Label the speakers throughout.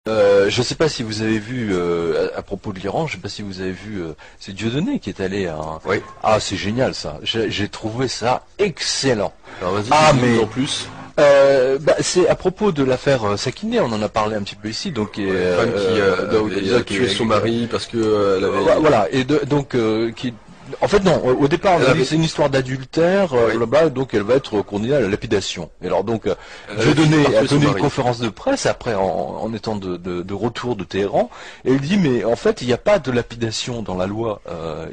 Speaker 1: Je ne sais pas si vous avez vu, à propos de l'Iran, je ne sais pas si vous avez vu, c'est Dieudonné qui est allé à un...
Speaker 2: Oui.
Speaker 1: Ah, c'est génial ça. J'ai trouvé ça excellent.
Speaker 2: Alors vas-y,
Speaker 1: Ah,
Speaker 2: dis-nous
Speaker 1: mais
Speaker 2: en plus.
Speaker 1: c'est à propos de l'affaire Sakiné, on en a parlé un petit peu ici, donc
Speaker 2: Femme qui
Speaker 1: donc,
Speaker 2: a tué son mari parce que elle avait...
Speaker 1: voilà, et donc qui en fait non, au départ on a dit c'est une histoire d'adultère
Speaker 2: Oui.
Speaker 1: là-bas, donc elle va être condamnée à la lapidation. Et alors donc
Speaker 2: Elle avait fini par
Speaker 1: a
Speaker 2: tuer son
Speaker 1: donné une
Speaker 2: mari.
Speaker 1: conférence de presse après en étant de retour de Téhéran, et il dit mais en fait il n'y a pas de lapidation dans la loi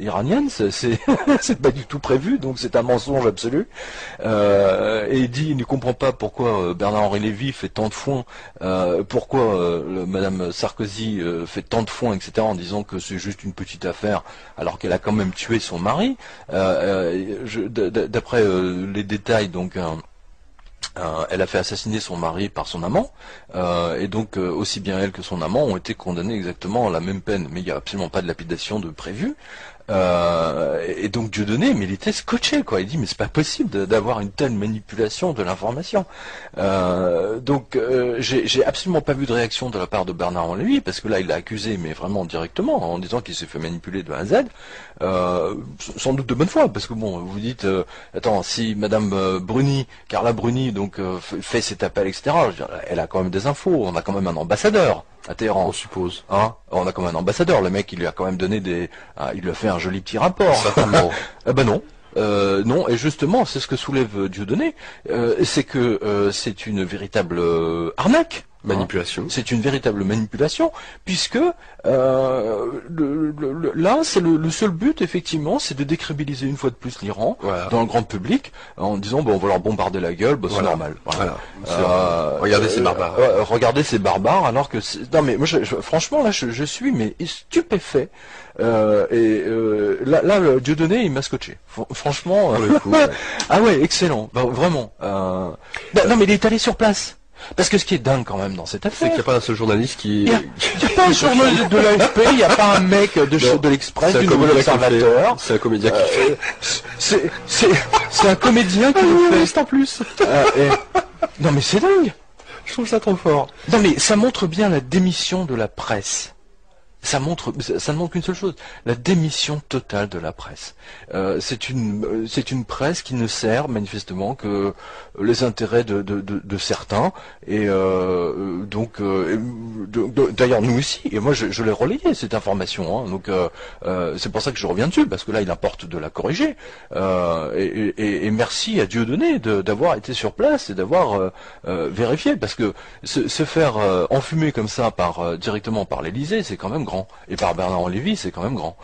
Speaker 1: iranienne, c'est c'est pas du tout prévu, donc c'est un mensonge absolu. Et il dit il ne comprend pas pourquoi Bernard-Henri Lévy fait tant de foin, pourquoi Madame Sarkozy fait tant de foin, etc. en disant que c'est juste une petite affaire alors qu'elle a quand même tué son mari. D'après les détails, donc elle a fait assassiner son mari par son amant, et donc aussi bien elle que son amant ont été condamnés exactement à la même peine, mais il n'y a absolument pas de lapidation de prévu. Et donc Dieudonné, mais il était scotché, quoi. Il dit mais c'est pas possible d'avoir une telle manipulation de l'information. Donc j'ai absolument pas vu de réaction de la part de Bernard-Henri Lévy, parce que là il l'a accusé, mais vraiment directement, en disant qu'il s'est fait manipuler de A à Z. Sans doute de bonne foi, parce que bon, vous dites, attends, si Madame Bruni, Carla Bruni, donc fait cet appel, etc. Je veux dire, elle a quand même des infos. On a quand même un ambassadeur à Téhéran.
Speaker 2: On suppose.
Speaker 1: Hein, on a quand même un ambassadeur. Le mec, il lui a quand même donné il lui a fait un joli petit rapport.
Speaker 2: Certainement.
Speaker 1: Eh ben non. Non, et justement, c'est ce que soulève Dieudonné, c'est que c'est une véritable arnaque.
Speaker 2: Manipulation.
Speaker 1: C'est une véritable manipulation, puisque là, c'est le seul but, effectivement, c'est de décrédibiliser une fois de plus l'Iran
Speaker 2: Voilà.
Speaker 1: dans le grand public, en disant, bon, on va leur bombarder la gueule, bah, c'est
Speaker 2: Voilà.
Speaker 1: normal.
Speaker 2: Voilà. Regardez ces barbares.
Speaker 1: Regardez ces barbares, alors que... Non, mais moi, franchement, là, je suis mais stupéfait. Là, Dieudonné, il m'a scotché. Franchement...
Speaker 2: Pour le coup, ouais.
Speaker 1: Ah ouais, excellent. Bah, vraiment. Non, mais il est allé sur place. Parce que ce qui est dingue quand même dans cette
Speaker 2: C'est
Speaker 1: affaire,
Speaker 2: qu'il n'y a pas un seul journaliste qui...
Speaker 1: il n'y a pas un journaliste de l'AFP, il n'y a pas un mec de l'Express,
Speaker 2: C'est un
Speaker 1: du
Speaker 2: comédien
Speaker 1: Nouvel
Speaker 2: qui le fait.
Speaker 1: Observateur.
Speaker 2: C'est un comédien qui le fait.
Speaker 1: C'est un comédien qui le fait.
Speaker 2: en plus.
Speaker 1: Non mais c'est dingue.
Speaker 2: Je trouve ça trop fort.
Speaker 1: Non mais ça montre bien la démission de la presse. Ça ne montre qu'une seule chose, la démission totale de la presse. C'est une presse qui ne sert manifestement que les intérêts de certains, et d'ailleurs nous aussi, et moi je l'ai relayé cette information, hein, donc c'est pour ça que je reviens dessus, parce que là il importe de la corriger, et merci à Dieudonné d'avoir été sur place et d'avoir vérifié, parce que se faire enfumer comme ça directement par l'Élysée, c'est quand même grand. Et par Bernard-Henri Lévy, c'est quand même grand.